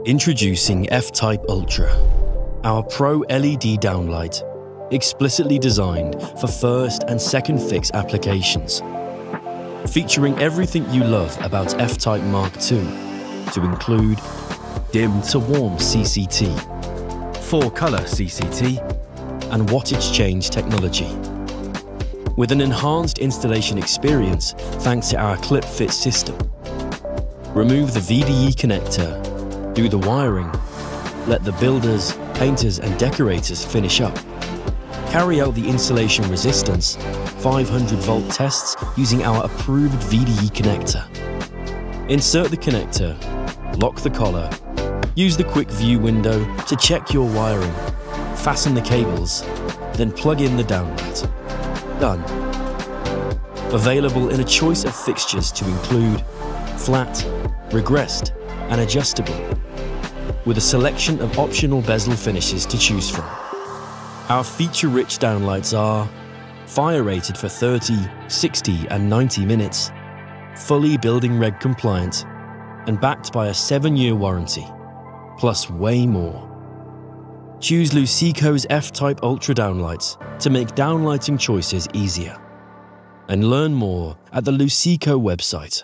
Introducing FType Ultra, our Pro LED downlight, explicitly designed for first and second fix applications. Featuring everything you love about FType Mark II, to include dim to warm CCT, 4-color CCT, and wattage change technology. With an enhanced installation experience thanks to our clip fit system. Remove the VDE connector, do the wiring, let the builders, painters and decorators finish up. Carry out the insulation resistance 500-volt tests using our approved VDE connector. Insert the connector, lock the collar, use the QuickView window to check your wiring, fasten the cables, then plug in the downlight. Done. Available in a choice of fixtures to include flat, regressed and adjustable, with a selection of optional bezel finishes to choose from. Our feature-rich downlights are fire rated for 30, 60 and 90 minutes, fully building reg compliant, and backed by a 7-year warranty, plus way more. Choose Luceco's FType Ultra downlights to make downlighting choices easier. And learn more at the Luceco website.